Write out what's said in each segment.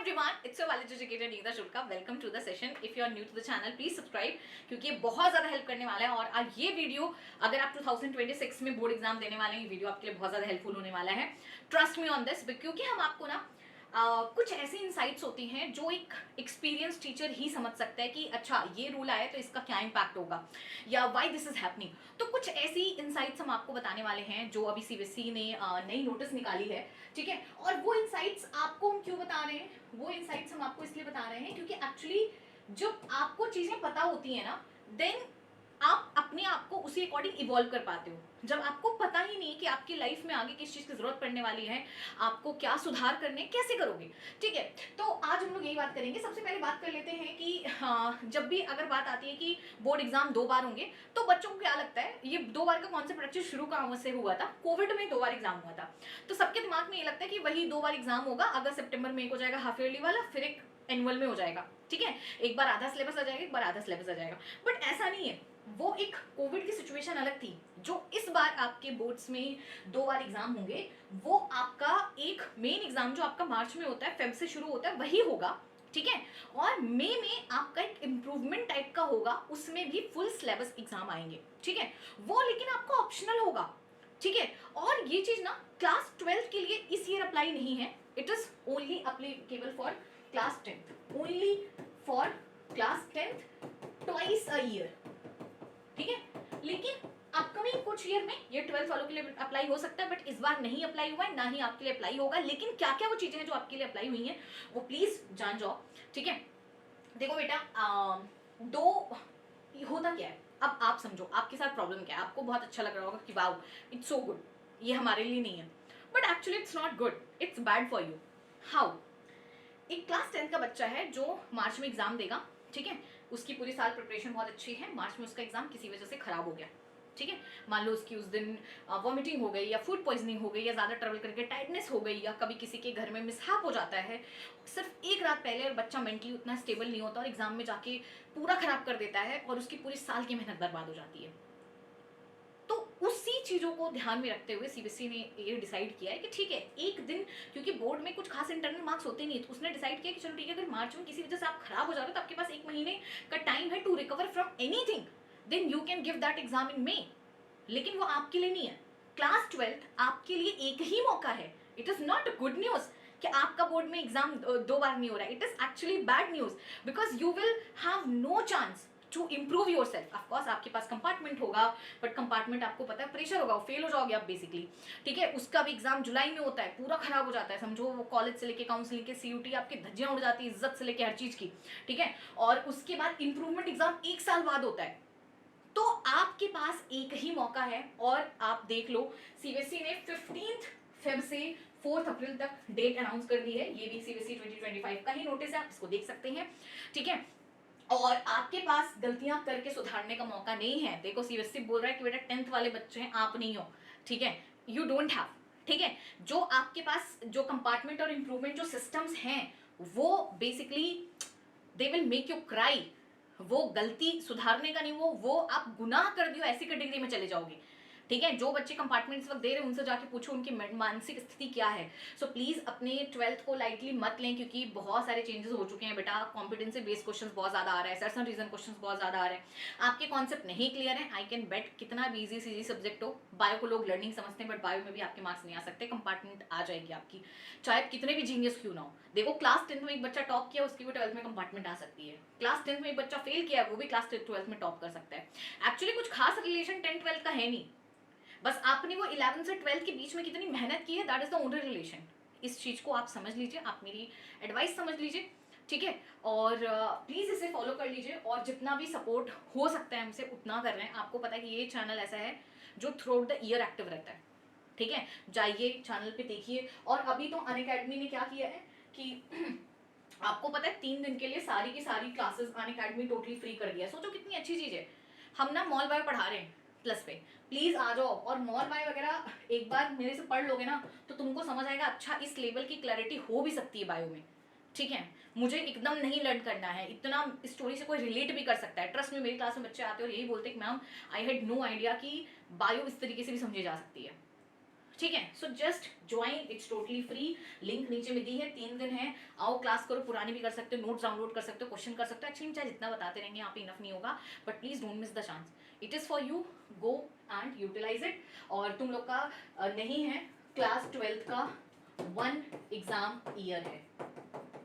everyone, it's your college educator Neeta Shulka. Welcome to the session. If you are new to the channel, please subscribe क्योंकि ये बहुत ज़्यादा help करने वाला है। और आज ये वीडियो अगर आप 2026 में बोर्ड एग्जाम देने वाले हैं, ये वीडियो आपके लिए बहुत ज़्यादा हेल्पफुल होने वाला है। ट्रस्ट मी ऑन दिस, क्योंकि हम आपको ना कुछ ऐसी इंसाइट्स होती हैं जो एक एक्सपीरियंस टीचर ही समझ सकता है कि अच्छा ये रूल आया तो इसका क्या इम्पैक्ट होगा या व्हाई दिस इज हैपनिंग। तो कुछ ऐसी इंसाइट्स हम आपको बताने वाले हैं जो अभी सीबीएसई ने नई नोटिस निकाली है, ठीक है। और वो इंसाइट्स आपको हम क्यों बता रहे हैं, वो इंसाइट्स हम आपको इसलिए बता रहे हैं क्योंकि एक्चुअली जब आपको चीजें पता होती हैं ना, देन आप अपने आप को उसी अकॉर्डिंग इवॉल्व कर पाते हो। जब आपको पता ही नहीं कि आपकी लाइफ में आगे किस चीज की जरूरत पड़ने वाली है, आपको क्या सुधार करने, कैसे करोगे, ठीक है। तो आज हम लोग यही बात करेंगे। सबसे पहले बात कर लेते हैं कि जब भी अगर बात आती है कि बोर्ड एग्जाम 2 बार होंगे तो बच्चों को क्या लगता है, ये 2 बार का कॉन्सेप्ट एक्चुअली शुरू कहाँ से हुआ था, कोविड में 2 बार एग्जाम हुआ था। तो सबके दिमाग में ये लगता है कि वही 2 बार एग्जाम होगा, अगस्त सितंबर में एक हो जाएगा हाफ ईयरली वाला, फिर एक एनुअल में हो जाएगा, ठीक है। एक बार आधा सिलेबस आ जाएगा, एक बार आधा सिलेबस आ जाएगा। बट ऐसा नहीं है, वो एक कोविड की सिचुएशन अलग थी। जो इस बार आपके बोर्ड्स में 2 बार एग्जाम होंगे, वो आपका एक मेन एग्जाम जो आपका मार्च में होता है, फेब से शुरू होता है, वही होगा, ठीक है। और मई में आपका एक इम्प्रूवमेंट टाइप का होगा, उसमें भी फुल सिलेबस एग्जाम आएंगे, ठीक है। वो लेकिन आपको ऑप्शनल होगा, ठीक है। और ये चीज ना क्लास 12 के लिए इस ईयर अप्लाई नहीं है, it is only applicable for class 10th, only for class 10th twice a year, ठीक है। लेकिन अपकमिंग कुछ ईयर में ये 12th वालों के लिए अप्लाई हो सकता है, बट इस बार नहीं अप्लाई हुआ है, ना ही आपके लिए अप्लाई होगा। लेकिन क्या क्या वो चीजें हैं जो आपके लिए अप्लाई हुई हैं, वो प्लीज जान जाओ, ठीक है। देखो बेटा, दो होता क्या है, अब आप समझो आपके साथ प्रॉब्लम क्या है। आपको बहुत अच्छा लग रहा होगा कि वाओ इट्स सो गुड, ये हमारे लिए नहीं है, but actually it's not good, it's bad for you. How? एक क्लास 10th का बच्चा है जो मार्च में एग्जाम देगा, ठीक है। उसकी पूरी साल प्रिपरेशन बहुत अच्छी है, मार्च में उसका एग्जाम किसी वजह से खराब हो गया, ठीक है। मान लो उसकी उस दिन वॉमिटिंग हो गई या फूड पॉइजनिंग हो गई या ज़्यादा ट्रेवल करके टाइटनेस हो गई या कभी किसी के घर में मिसहैप हो जाता है सिर्फ एक रात पहले, और बच्चा मेंटली उतना स्टेबल नहीं होता और एग्जाम में जाके पूरा खराब कर देता है और उसकी पूरी साल की मेहनत बर्बाद हो जाती है। तो उसी चीजों को ध्यान में रखते हुए सीबीएसई ने ये डिसाइड किया है कि ठीक है, एक दिन, क्योंकि बोर्ड में कुछ खास इंटरनल मार्क्स होते नहीं, तो उसने डिसाइड किया कि चलो ठीक है, अगर मार्च में किसी वजह से आप खराब हो जा रहे हो तो आपके पास 1 महीने का टाइम है to recover from anything, then you can give that exam in May. लेकिन वो आपके लिए नहीं है। क्लास 12th आपके लिए एक ही मौका है। It is not good news कि आपका बोर्ड में एग्जाम 2 बार नहीं हो रहा है, it is actually bad news, because you will have no chance to improve yourself. Of course आपके पास कंपार्टमेंट होगा, बट कंपार्टमेंट आपको पता है प्रेशर होगा, फेल हो जाओगे आप बेसिकली, ठीक है। उसका भी एग्जाम जुलाई में होता है, पूरा खराब हो जाता है, समझो वो कॉलेज से लेके काउंसलिंग के सीयूटी आपकी धज्जियां उड़ जाती है, इज्जत से लेके हर चीज की, ठीक है। और उसके बाद इंप्रूवमेंट एग्जाम 1 साल बाद होता है। तो आपके पास एक ही मौका है, और आप देख लो सीबीएसई ने 15th फेब से 4th अप्रैल तक डेट अनाउंस कर दी है। ये भी सीबीएसई 2025 का ही नोटिस है, आप इसको देख सकते हैं, ठीक है। और आपके पास गलतियां करके सुधारने का मौका नहीं है। देखो सीबीएसई बोल रहा है कि बेटा 10th वाले बच्चे हैं, आप नहीं हो, ठीक है, यू डोंट हैव, ठीक है। जो आपके पास जो कंपार्टमेंट और इंप्रूवमेंट जो सिस्टम्स हैं, वो basically they will make you cry. वो गलती सुधारने का नहीं, वो आप गुनाह कर दियो ऐसी कैटेगरी में चले जाओगे, ठीक है। जो बच्चे कंपार्टमेंट इस वक्त दे रहे हैं उनसे जाके पूछो उनकी मानसिक स्थिति क्या है। सो प्लीज अपने 12th को लाइटली मत लें, क्योंकि बहुत सारे चेंजेस हो चुके हैं बेटा। कॉम्पिटेंसी बेस्ड क्वेश्चंस बहुत ज्यादा आ रहा है, सर्टन रीजन क्वेश्चंस बहुत ज्यादा आ रहे हैं, आपके कॉन्सेप्ट नहीं क्लियर है। आई कैन बेट कितना भी इजी सीजी सब्जेक्ट हो, बायो को लोग लर्निंग समझते हैं, बट बायो में भी आपके मार्क्स नहीं आ सकते, कंपार्टमेंट आ जाएगी आपकी, चाहे कितने भी जीनियस क्यों ना हो। देखो क्लास 10th में एक बच्चा टॉप किया, उसकी भी 12th में कंपार्टमेंट आ सकती है। क्लास 10th में एक बच्चा फेल किया, वो भी क्लास 12th में टॉप कर सकता है। एक्चुअली कुछ खास रिलेशन 10th-12th का है नहीं, बस आपने वो 11 से 12 के बीच में कितनी मेहनत की है, that is the only relation. इस चीज को आप समझ लीजिए, आप मेरी एडवाइस समझ लीजिए, ठीक है। और प्लीज इसे फॉलो कर लीजिए, और जितना भी सपोर्ट हो सकता है हमसे उतना कर रहे हैं। आपको पता है कि ये चैनल ऐसा है जो through out the year active रहता है, ठीक है। जाइए चैनल पे देखिए। और अभी तो अनअकैडमी ने क्या किया है कि आपको पता है 3 दिन के लिए सारी की सारी क्लासेस अनअकैडमी टोटली फ्री कर दिया। सोचो कितनी अच्छी चीज है। हम ना मॉल बाय पढ़ा रहे हैं प्लस पे, प्लीज आ जाओ। और मॉल बाय वगैरह एक बार मेरे से पढ़ लोगे ना तो तुमको समझ आएगा, अच्छा इस लेवल की क्लैरिटी हो भी सकती है बायो में, ठीक है। मुझे एकदम नहीं लर्न करना है, इतना स्टोरी से कोई रिलेट भी कर सकता है। ट्रस्ट में, मेरी क्लास में बच्चे आते हैं और यही बोलते हैं कि ma'am I had no idea कि बायो इस तरीके से भी समझी जा सकती है, ठीक है। So just join, it's totally free, link नीचे में दी है, 3 दिन है, आओ क्लास करो, पुरानी भी कर सकते हो, नोट्स डाउनलोड कर सकते हो, क्वेश्चन कर सकते हो। एक्चुअली चाहे जितना बताते रहेंगे यहाँ पे इनफ नहीं होगा, but please don't miss the chance, it is for you, go and utilise it. और तुम लोग का नहीं है, क्लास 12th का 1 एग्जाम ईयर है,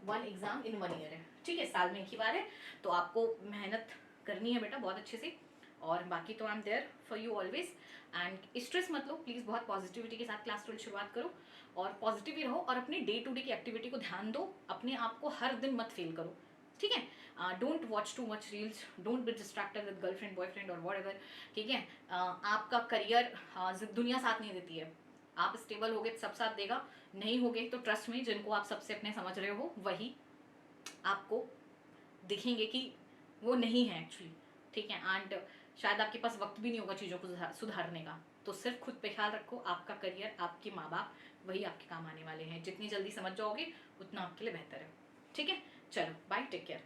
1 एग्जाम इन 1 ईयर है, ठीक है, साल में एक ही बार है, तो आपको मेहनत करनी है बेटा बहुत अच्छे से। और बाकी तो I am there for you always, and stress मत लो प्लीज़, बहुत पॉजिटिविटी के साथ क्लास 12 शुरुआत करो और पॉजिटिव ही रहो, और अपनी डे टू डे की एक्टिविटी को ध्यान दो, अपने आप को हर दिन मत फेल करो, ठीक है। Don't watch too much reels, don't be distracted with girlfriend boyfriend और वॉट एवर, ठीक है। आपका करियर दुनिया साथ नहीं देती है, आप स्टेबल होगे सब साथ देगा, नहीं होगे तो ट्रस्ट में जिनको आप सबसे अपने समझ रहे हो वही आपको दिखेंगे कि वो नहीं है एक्चुअली, ठीक है। एंड शायद आपके पास वक्त भी नहीं होगा चीज़ों को सुधारने का, तो सिर्फ खुद पे ख्याल रखो, आपका करियर, आपके माँ बाप वही आपके काम आने वाले हैं, जितनी जल्दी समझ जाओगे उतना आपके लिए बेहतर है, ठीक है। चलो बाय, टेक केयर।